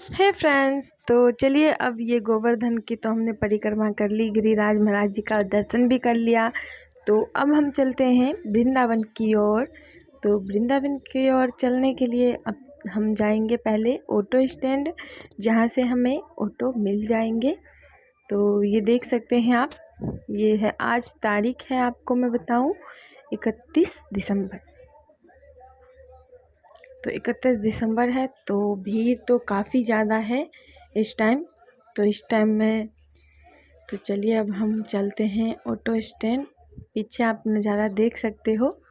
हे friends, तो चलिए अब ये गोवर्धन की तो हमने परिक्रमा कर ली, गिरिराज महाराज जी का दर्शन भी कर लिया। तो अब हम चलते हैं वृंदावन की ओर। तो वृंदावन की ओर चलने के लिए अब हम जाएंगे पहले ऑटो स्टैंड, जहाँ से हमें ऑटो मिल जाएंगे। तो ये देख सकते हैं आप, ये है आज तारीख है, आपको मैं बताऊं 31 दिसंबर। तो 31 दिसंबर है, तो भीड़ तो काफ़ी ज़्यादा है इस टाइम। तो इस टाइम में तो चलिए अब हम चलते हैं ऑटो स्टैंड। पीछे आप नज़ारा देख सकते हो,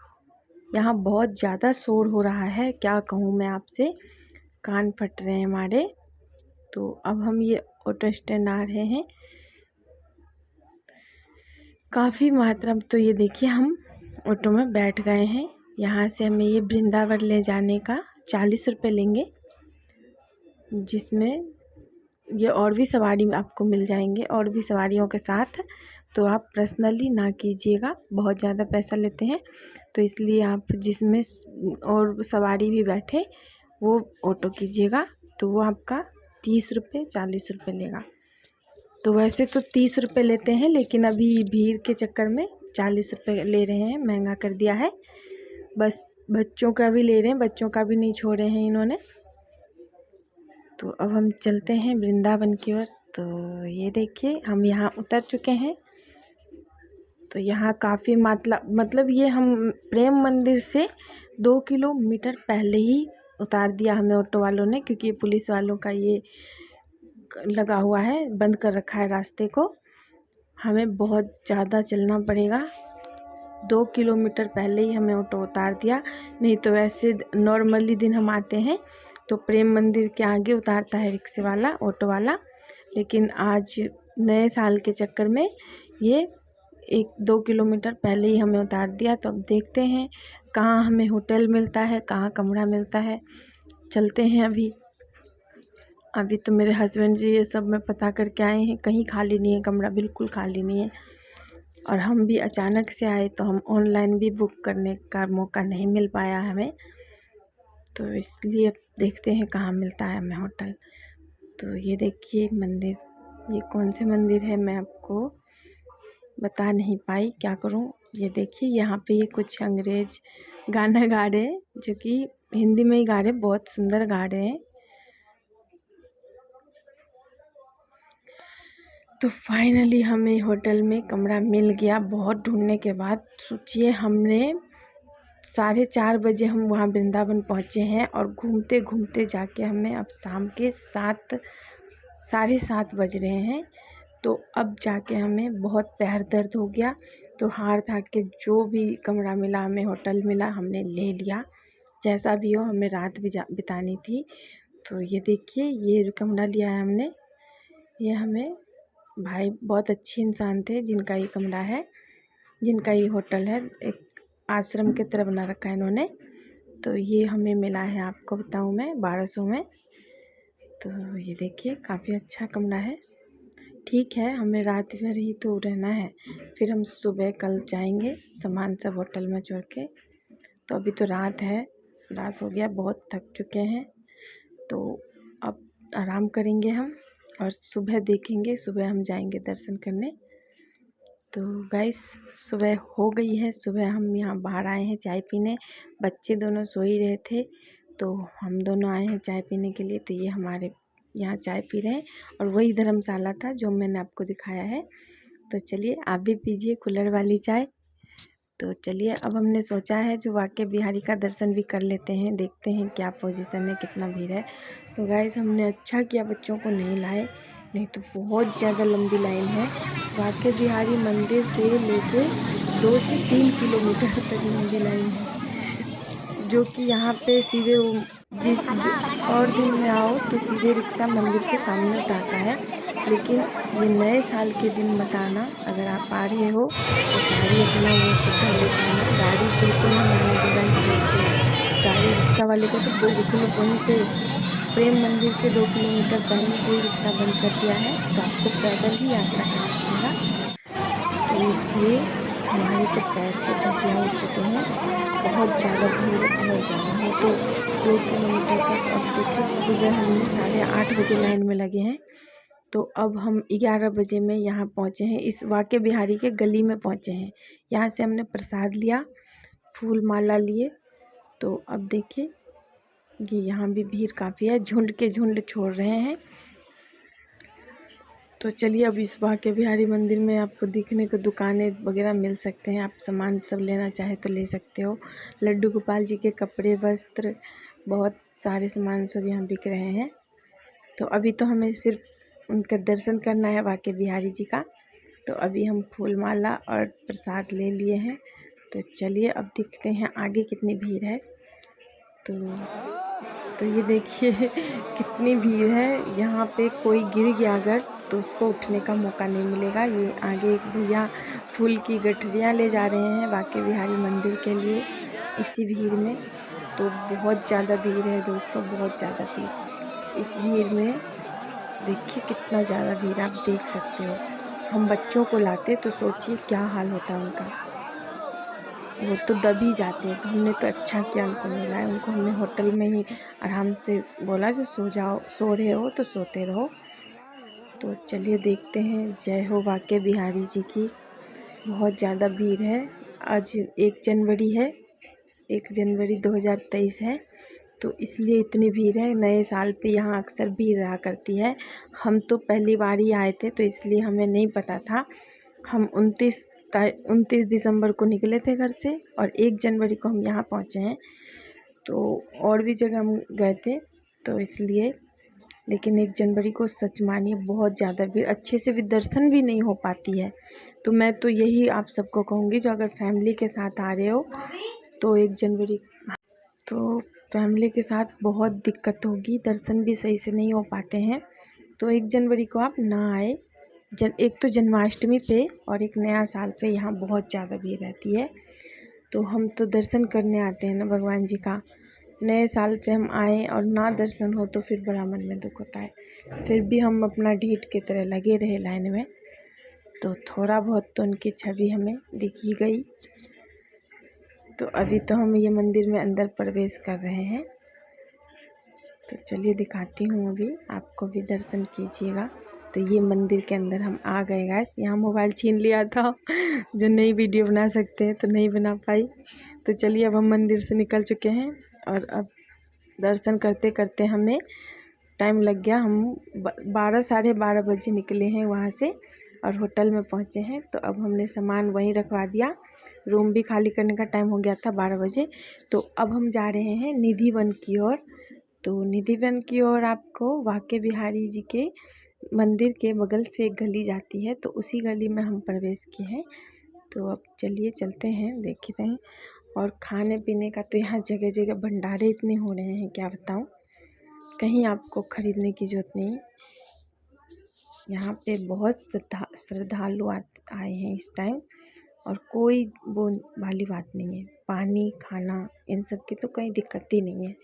यहाँ बहुत ज़्यादा शोर हो रहा है, क्या कहूँ मैं आपसे, कान फट रहे हैं हमारे। तो अब हम ये ऑटो स्टैंड आ रहे हैं, काफ़ी मात्रा में। तो ये देखिए हम ऑटो में बैठ गए हैं। यहाँ से हमें ये वृंदावन ले जाने का 40 रुपये लेंगे, जिसमें ये और भी सवारी आपको मिल जाएंगे, और भी सवारियों के साथ। तो आप पर्सनली ना कीजिएगा, बहुत ज़्यादा पैसा लेते हैं। तो इसलिए आप जिसमें और सवारी भी बैठे वो ऑटो कीजिएगा। तो वो आपका 30 रुपये 40 रुपये लेगा। तो वैसे तो 30 रुपये लेते हैं, लेकिन अभी भीड़ के चक्कर में 40 रुपये ले रहे हैं, महंगा कर दिया है। बस बच्चों का भी ले रहे हैं, बच्चों का भी नहीं छोड़े हैं इन्होंने। तो अब हम चलते हैं वृंदावन की ओर। तो ये देखिए हम यहाँ उतर चुके हैं। तो यहाँ काफ़ी मतलब ये हम प्रेम मंदिर से 2 किलोमीटर पहले ही उतार दिया हमें ऑटो वालों ने, क्योंकि पुलिस वालों का ये लगा हुआ है, बंद कर रखा है रास्ते को। हमें बहुत ज़्यादा चलना पड़ेगा, 2 किलोमीटर पहले ही हमें ऑटो उतार दिया। नहीं तो वैसे नॉर्मली दिन हम आते हैं तो प्रेम मंदिर के आगे उतारता है रिक्शे वाला, ऑटो वाला। लेकिन आज नए साल के चक्कर में ये 1-2 किलोमीटर पहले ही हमें उतार दिया। तो अब देखते हैं कहाँ हमें होटल मिलता है, कहाँ कमरा मिलता है। चलते हैं अभी तो मेरे हस्बैंड जी ये सब में पता करके आए हैं, कहीं खाली नहीं है कमरा, बिल्कुल खाली नहीं है। और हम भी अचानक से आए, तो हम ऑनलाइन भी बुक करने का मौका नहीं मिल पाया हमें। तो इसलिए देखते हैं कहाँ मिलता है हमें होटल। तो ये देखिए मंदिर, ये कौन से मंदिर है मैं आपको बता नहीं पाई, क्या करूँ। ये देखिए यहाँ पे ये कुछ अंग्रेज गाना गा रहे हैं, जो कि हिंदी में ही गा रहे हैं, बहुत सुंदर गा रहे हैं। तो फाइनली हमें होटल में कमरा मिल गया, बहुत ढूंढने के बाद। सोचिए हमने 4:30 बजे हम वहाँ वृंदावन पहुँचे हैं, और घूमते घूमते जाके हमें अब शाम के 7-7:30 बज रहे हैं। तो अब जाके हमें बहुत पैर दर्द हो गया। तो हार थाक के जो भी कमरा मिला, हमें होटल मिला, हमने ले लिया। जैसा भी हो, हमें रात भी बितानी थी। तो ये देखिए ये कमरा लिया है हमने। ये हमें भाई बहुत अच्छे इंसान थे, जिनका ये कमरा है, जिनका ये होटल है, एक आश्रम की तरह बना रखा है इन्होंने। तो ये हमें मिला है, आपको बताऊं मैं, 1200 में। तो ये देखिए काफ़ी अच्छा कमरा है। ठीक है, हमें रात भर ही तो रहना है, फिर हम सुबह कल जाएंगे सामान सब होटल में छोड़ के। तो अभी तो रात है, रात हो गया, बहुत थक चुके हैं। तो अब आराम करेंगे हम, और सुबह देखेंगे, सुबह हम जाएंगे दर्शन करने। तो गाइस सुबह हो गई है, सुबह हम यहाँ बाहर आए हैं चाय पीने। बच्चे दोनों सो ही रहे थे, तो हम दोनों आए हैं चाय पीने के लिए। तो ये हमारे यहाँ चाय पी रहे हैं, और वही धर्मशाला था जो मैंने आपको दिखाया है। तो चलिए आप भी पीजिए कुल्हड़ वाली चाय। तो चलिए अब हमने सोचा है जो वाकई बिहारी का दर्शन भी कर लेते हैं, देखते हैं क्या पोजीशन है, कितना भीड़ है। तो गाइस हमने अच्छा किया बच्चों को नहीं लाए, नहीं तो बहुत ज़्यादा लंबी लाइन है। वाकई बिहारी मंदिर से लेके 2 से 3 किलोमीटर तक लंबी लाइन है, जो कि यहाँ पे सीधे जिस और दिन में आओ तो सीधे रिक्शा मंदिर के सामने उतारता है। लेकिन ये नए साल के दिन मत आना, अगर आप आ रहे हो तो गाड़ी अपना वो सुविधा लेके आना। गाड़ी बिल्कुल हम आने देना, गाड़ी रिक्शा वाले को तो बिल्कुल वहीं से प्रेम मंदिर के 2 किलोमीटर पहले से ही रिक्शा बंद कर दिया है। तो आपको पैदल ही यात्रा करना पड़ेगा। तो इसलिए हमारे तो पैर के धसिया हो चुके हैं। बहुत ज़्यादा भीड़ बहुत ज़्यादा है। तो 2 किलोमीटर तक अब देखिए सुबह हमने 8:30 बजे लाइन में लगे हैं। तो अब हम 11 बजे में यहाँ पहुँचे हैं, इस वाके बिहारी के गली में पहुँचे हैं। यहाँ से हमने प्रसाद लिया, फूल माला लिए। तो अब देखिए कि यहाँ भी भीड़ काफ़ी है, झुंड के झुंड छोड़ रहे हैं। तो चलिए अब इस वाके बिहारी मंदिर में आपको दिखने को दुकानें वगैरह मिल सकते हैं, आप सामान सब लेना चाहे तो ले सकते हो। लड्डू गोपाल जी के कपड़े, वस्त्र, बहुत सारे सामान सब यहाँ बिक रहे हैं। तो अभी तो हमें सिर्फ उनका दर्शन करना है वाके बिहारी जी का। तो अभी हम फूल माला और प्रसाद ले लिए हैं। तो चलिए अब देखते हैं आगे कितनी भीड़ है। तो ये देखिए कितनी भीड़ है। यहाँ पे कोई गिर गया अगर तो उसको उठने का मौका नहीं मिलेगा। ये आगे एक भैया फूल की गठरियाँ ले जा रहे हैं वाके बिहारी मंदिर के लिए इसी भीड़ में। तो बहुत ज़्यादा भीड़ है दोस्तों, बहुत ज़्यादा भीड़। इस भीड़ में देखिए कितना ज़्यादा भीड़, आप देख सकते हो। हम बच्चों को लाते तो सोचिए क्या हाल होता उनका, वो तो दब ही जाते हैं। तो हमने तो अच्छा किया उनको नहीं लाया, उनको हमने होटल में ही आराम से बोला जो सो जाओ, सो रहे हो तो सोते रहो। तो चलिए देखते हैं। जय हो वाके बिहारी जी की। बहुत ज़्यादा भीड़ है। आज 1 जनवरी है, 1 जनवरी 2023 है, तो इसलिए इतनी भीड़ है। नए साल पे यहाँ अक्सर भीड़ रहा करती है। हम तो पहली बार ही आए थे तो इसलिए हमें नहीं पता था। हम 29 दिसंबर को निकले थे घर से और 1 जनवरी को हम यहाँ पहुँचे हैं। तो और भी जगह हम गए थे तो इसलिए, लेकिन 1 जनवरी को सच मानिए बहुत ज़्यादा भीड़, अच्छे से भी दर्शन भी नहीं हो पाती है। तो मैं तो यही आप सबको कहूँगी जो अगर फैमिली के साथ आ रहे हो तो 1 जनवरी तो फैमिली के साथ बहुत दिक्कत होगी, दर्शन भी सही से नहीं हो पाते हैं। तो 1 जनवरी को आप ना आए। एक तो जन्माष्टमी पे और एक नया साल पे यहाँ बहुत ज़्यादा भीड़ रहती है। तो हम तो दर्शन करने आते हैं ना भगवान जी का। नए साल पे हम आए और ना दर्शन हो तो फिर बड़ा मन में दुख होता है। फिर भी हम अपना ढीठ की तरह लगे रहे लाइन में। तो थोड़ा बहुत तो उनकी छवि हमें दिख ही गई। तो अभी तो हम ये मंदिर में अंदर प्रवेश कर रहे हैं। तो चलिए दिखाती हूँ, अभी आपको भी दर्शन कीजिएगा। तो ये मंदिर के अंदर हम आ गए गाइस। यहाँ मोबाइल छीन लिया था जो नई वीडियो बना सकते हैं तो नहीं बना पाई। तो चलिए अब हम मंदिर से निकल चुके हैं और अब दर्शन करते करते हमें टाइम लग गया। हम 12 साढ़े 12 बजे निकले हैं वहाँ से और होटल में पहुँचे हैं। तो अब हमने सामान वहीं रखवा दिया, रूम भी खाली करने का टाइम हो गया था 12 बजे। तो अब हम जा रहे हैं निधि वन की ओर। तो निधि वन की ओर आपको वाके बिहारी जी के मंदिर के बगल से एक गली जाती है, तो उसी गली में हम प्रवेश किए हैं। तो अब चलिए चलते हैं, देखते हैं। और खाने पीने का तो यहाँ जगह जगह भंडारे इतने हो रहे हैं क्या बताऊँ, कहीं आपको ख़रीदने की ज़रूरत नहीं। यहाँ पे बहुत श्रद्धालु आए हैं इस टाइम और कोई वो वाली बात नहीं है। पानी खाना इन सब की तो कोई दिक्कत ही नहीं है,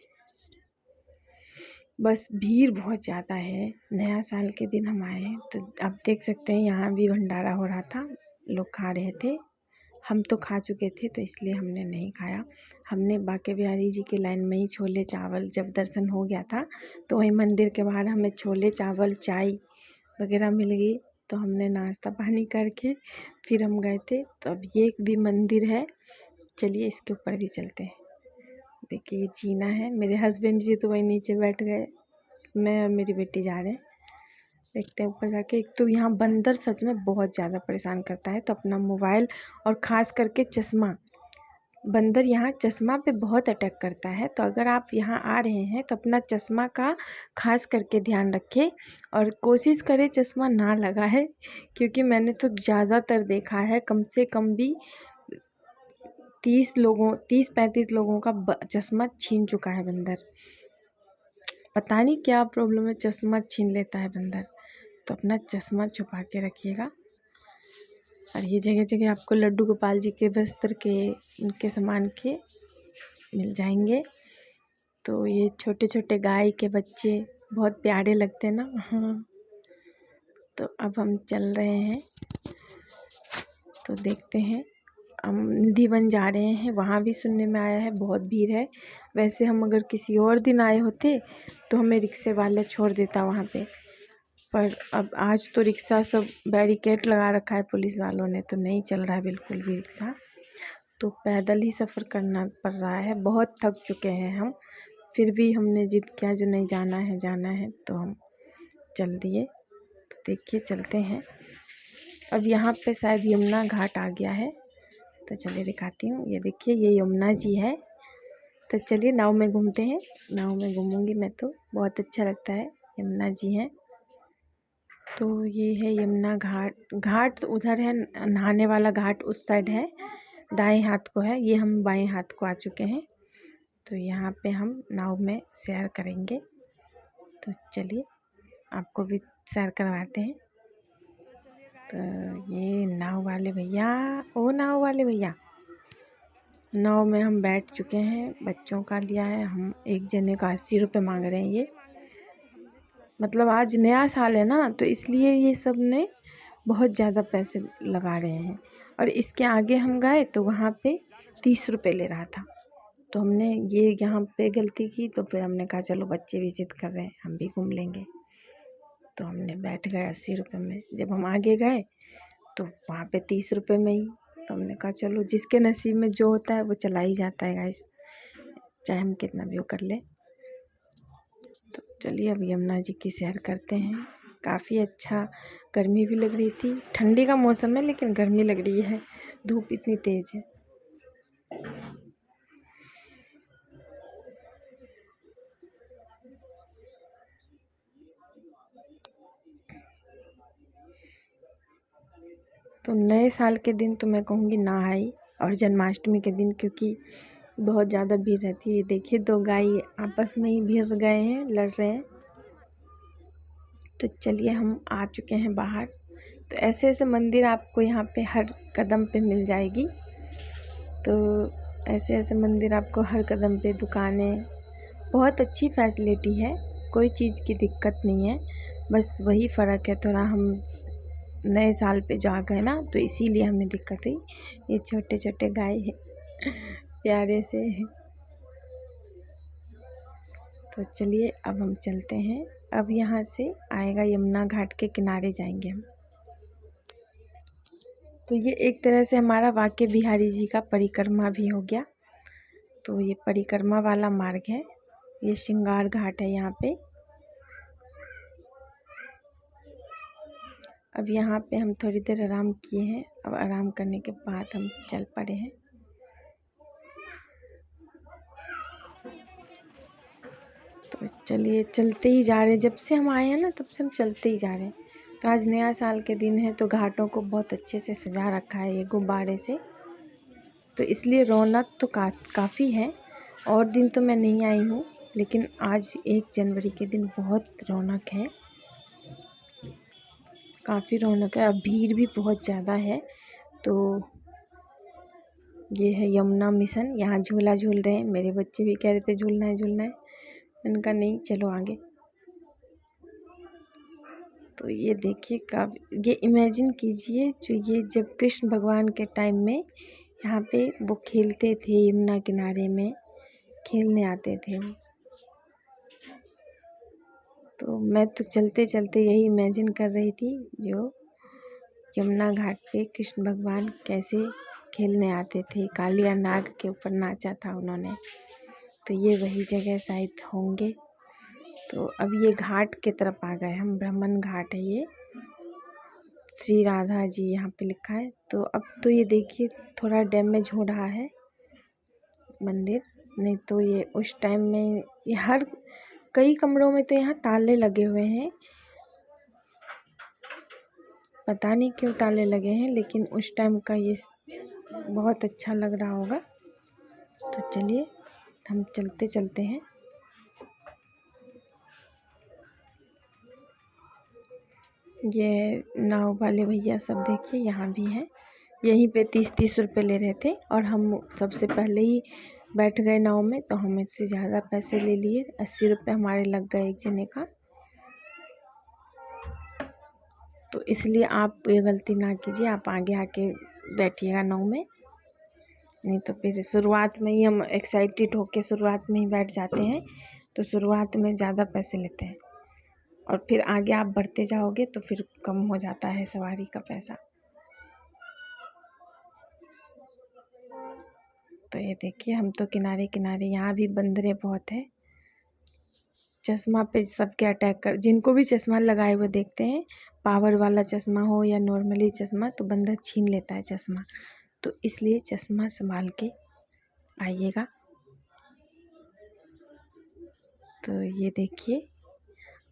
बस भीड़ बहुत ज़्यादा है। नया साल के दिन हम आए हैं तो आप देख सकते हैं यहाँ भी भंडारा हो रहा था, लोग खा रहे थे। हम तो खा चुके थे तो इसलिए हमने नहीं खाया। हमने बाके बिहारी जी की लाइन में ही छोले चावल, जब दर्शन हो गया था तो वहीं मंदिर के बाहर हमें छोले चावल चाय वगैरह मिल गई। तो हमने नाश्ता पानी करके फिर हम गए थे। तो अब ये भी मंदिर है, चलिए इसके ऊपर भी चलते हैं। देखिए ये जीना है, मेरे हस्बैंड जी तो वहीं नीचे बैठ गए, मैं और मेरी बेटी जा रहे हैं। देखते हैं ऊपर जाके। एक तो यहाँ बंदर सच में बहुत ज़्यादा परेशान करता है, तो अपना मोबाइल और ख़ास करके चश्मा, बंदर यहाँ चश्मा पे बहुत अटैक करता है। तो अगर आप यहाँ आ रहे हैं तो अपना चश्मा का ख़ास करके ध्यान रखें और कोशिश करें चश्मा ना लगाए, क्योंकि मैंने तो ज़्यादातर देखा है, कम से कम भी 30-35 लोगों का चश्मा छीन चुका है बंदर। पता नहीं क्या प्रॉब्लम है, चश्मा छीन लेता है बंदर। तो अपना चश्मा छुपा के रखिएगा। और ये जगह जगह आपको लड्डू गोपाल जी के वस्त्र के, उनके सामान के मिल जाएंगे। तो ये छोटे छोटे गाय के बच्चे बहुत प्यारे लगते हैं ना। हाँ, तो अब हम चल रहे हैं तो देखते हैं हम निधिवन जा रहे हैं, वहाँ भी सुनने में आया है बहुत भीड़ है। वैसे हम अगर किसी और दिन आए होते तो हमें रिक्शे वाला छोड़ देता वहाँ पे, पर अब आज तो रिक्शा सब बैरिकेड लगा रखा है पुलिस वालों ने, तो नहीं चल रहा है बिल्कुल भी रिक्शा, तो पैदल ही सफ़र करना पड़ रहा है। बहुत थक चुके हैं हम, फिर भी हमने जिद किया जो नहीं जाना है तो हम चल दिए। तो देखिए चलते हैं। अब यहाँ पे शायद यमुना घाट आ गया है, तो चलिए दिखाती हूँ। ये देखिए ये यमुना जी है। तो चलिए नाव में घूमते हैं, नाव में घूमूंगी मैं तो बहुत अच्छा लगता है। यमुना जी है, तो ये है यमुना घाट। घाट तो उधर है, नहाने वाला घाट उस साइड है, दाएं हाथ को है, ये हम बाएं हाथ को आ चुके हैं। तो यहाँ पे हम नाव में सैर करेंगे, तो चलिए आपको भी सैर करवाते हैं। तो ये नाव वाले भैया, ओ नाव वाले भैया, नाव में हम बैठ चुके हैं। बच्चों का लिया है, हम एक जने का 80 रुपये मांग रहे हैं। ये मतलब आज नया साल है ना, तो इसलिए ये सब ने बहुत ज़्यादा पैसे लगा रहे हैं। और इसके आगे हम गए तो वहाँ पे 30 रुपये ले रहा था, तो हमने ये यहाँ पे गलती की, तो फिर हमने कहा चलो बच्चे भी जिद कर रहे हैं, हम भी घूम लेंगे, तो हमने बैठ गए 80 रुपये में। जब हम आगे गए तो वहाँ पे 30 रुपये में ही, तो हमने कहा चलो जिसके नसीब में जो होता है वो चला ही जाता है गाइस, चाहे हम कितना भी वो कर ले। तो चलिए अब यमुना जी की सैर करते हैं। काफ़ी अच्छा, गर्मी भी लग रही थी, ठंडी का मौसम है लेकिन गर्मी लग रही है, धूप इतनी तेज़ है। तो नए साल के दिन तो मैं कहूँगी ना आई, और जन्माष्टमी के दिन क्योंकि बहुत ज़्यादा भीड़ रहती है। देखिए दो गाय आपस में ही भिड़ गए हैं, लड़ रहे हैं। तो चलिए हम आ चुके हैं बाहर। तो ऐसे ऐसे मंदिर आपको यहाँ पे हर कदम पे मिल जाएगी। तो ऐसे ऐसे मंदिर आपको हर कदम पे, दुकानें, बहुत अच्छी फैसिलिटी है, कोई चीज़ की दिक्कत नहीं है। बस वही फ़र्क है थोड़ा, हम नए साल पे जो आ गए ना, तो इसीलिए हमें दिक्कत हुई। ये छोटे छोटे गाय है प्यारे से। तो चलिए अब हम चलते हैं। अब यहाँ से आएगा यमुना घाट के किनारे जाएंगे हम। तो ये एक तरह से हमारा वाके बिहारी जी का परिक्रमा भी हो गया। तो ये परिक्रमा वाला मार्ग है, ये श्रृंगार घाट है यहाँ पे। अब यहाँ पे हम थोड़ी देर आराम किए हैं, अब आराम करने के बाद हम चल पड़े हैं। तो चलिए चलते ही जा रहे हैं, जब से हम आए हैं ना तब से हम चलते ही जा रहे हैं। तो आज नया साल के दिन है, तो घाटों को बहुत अच्छे से सजा रखा है ये गुब्बारे से, तो इसलिए रौनक तो काफ़ी है। और दिन तो मैं नहीं आई हूँ, लेकिन आज 1 जनवरी के दिन बहुत रौनक है, काफ़ी रौनक है। अब भीड़ भी बहुत ज़्यादा है। तो ये है यमुना मिशन, यहाँ झूला झूल रहे हैं, मेरे बच्चे भी कह रहे थे झूलना है झूलना है, मैंने कहा नहीं चलो आगे। तो ये देखिए ये इमेजिन कीजिए, जो ये जब कृष्ण भगवान के टाइम में यहाँ पे वो खेलते थे, यमुना किनारे में खेलने आते थे वो। तो मैं तो चलते चलते यही इमेजिन कर रही थी, जो यमुना घाट पे कृष्ण भगवान कैसे खेलने आते थे, कालिया नाग के ऊपर नाचा था उन्होंने, तो ये वही जगह शायद होंगे। तो अब ये घाट की तरफ आ गए हम, ब्राह्मण घाट है ये, श्री राधा जी यहाँ पे लिखा है। तो अब तो ये देखिए थोड़ा डैमेज हो रहा है मंदिर, नहीं तो ये उस टाइम में ये हर कई कमरों में तो यहाँ ताले लगे हुए हैं, पता नहीं क्यों ताले लगे हैं, लेकिन उस टाइम का ये बहुत अच्छा लग रहा होगा। तो चलिए हम चलते चलते हैं। ये नाव वाले भैया सब देखिए यहाँ भी हैं, यहीं पे 30-30 रुपये ले रहे थे, और हम सबसे पहले ही बैठ गए नाव में, तो हम इससे ज़्यादा पैसे ले लिए, 80 रुपये हमारे लग गए एक जने का। तो इसलिए आप ये गलती ना कीजिए, आप आगे आके बैठिएगा नाव में। नहीं तो फिर शुरुआत में ही हम एक्साइटेड होके शुरुआत में ही बैठ जाते हैं, तो शुरुआत में ज़्यादा पैसे लेते हैं और फिर आगे आप बढ़ते जाओगे तो फिर कम हो जाता है सवारी का पैसा। तो ये देखिए हम तो किनारे किनारे, यहाँ भी बंदरें बहुत है। चश्मा पे सबके अटैक कर, जिनको भी चश्मा लगाए हुए देखते हैं, पावर वाला चश्मा हो या नॉर्मली चश्मा, तो बंदर छीन लेता है चश्मा। तो इसलिए चश्मा संभाल के आइएगा। तो ये देखिए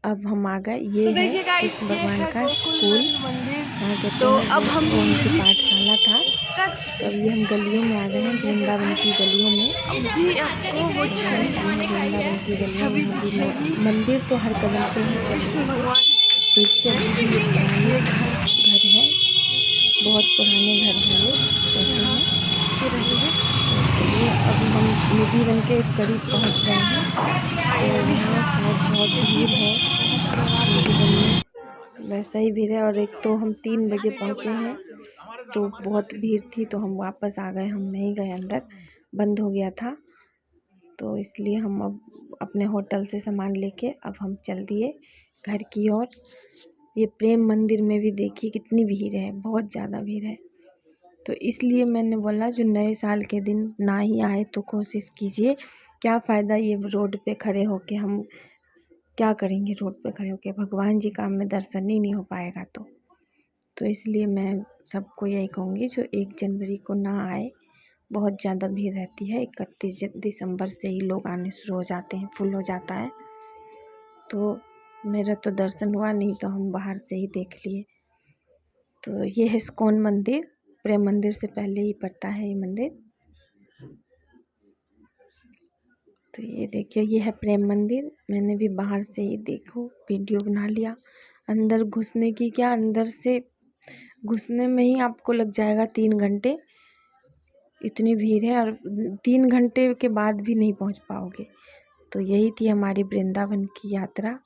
अब हम आ गए, ये तो है कृष्ण भगवान का स्कूल, यहाँ कहते तो हैं अब हम उनकी पाठशाला था। तो अब ये हम गलियों में आ गए हैं, वृंदावन की गलियों में। वृंदावन की गलियों में मंदिर तो हर कदम पे ही कृष्ण भगवान देखिए पुराने घर है, बहुत पुराने घर है ये कहते हैं। चलिए अब हम निधि वन के करीब पहुंच गए हैं। तो यहाँ शायद बहुत भीड़ है निधि वन में, वैसा ही भीड़ है। और एक तो हम 3 बजे पहुँचे हैं तो बहुत भीड़ थी, तो हम वापस आ गए, हम नहीं गए अंदर, बंद हो गया था। तो इसलिए हम अब अपने होटल से सामान लेके अब हम चल दिए घर की ओर। ये प्रेम मंदिर में भी देखिए कितनी भीड़ है, बहुत ज़्यादा भीड़ है। तो इसलिए मैंने बोला जो नए साल के दिन ना ही आए तो कोशिश कीजिए, क्या फ़ायदा ये रोड पे खड़े होके, हम क्या करेंगे रोड पे खड़े होके, भगवान जी का हमें दर्शन ही नहीं हो पाएगा। तो इसलिए मैं सबको यही कहूँगी जो 1 जनवरी को ना आए, बहुत ज़्यादा भीड़ रहती है। 31 दिसंबर से ही लोग आने शुरू हो जाते हैं, फुल हो जाता है। तो मेरा तो दर्शन हुआ नहीं, तो हम बाहर से ही देख लिए। तो ये है इस्कॉन मंदिर, प्रेम मंदिर से पहले ही पड़ता है ये मंदिर। तो ये देखिए ये है प्रेम मंदिर, मैंने भी बाहर से ही देखो वीडियो बना लिया। अंदर घुसने की क्या, अंदर से घुसने में ही आपको लग जाएगा 3 घंटे, इतनी भीड़ है। और 3 घंटे के बाद भी नहीं पहुंच पाओगे। तो यही थी हमारी वृंदावन की यात्रा।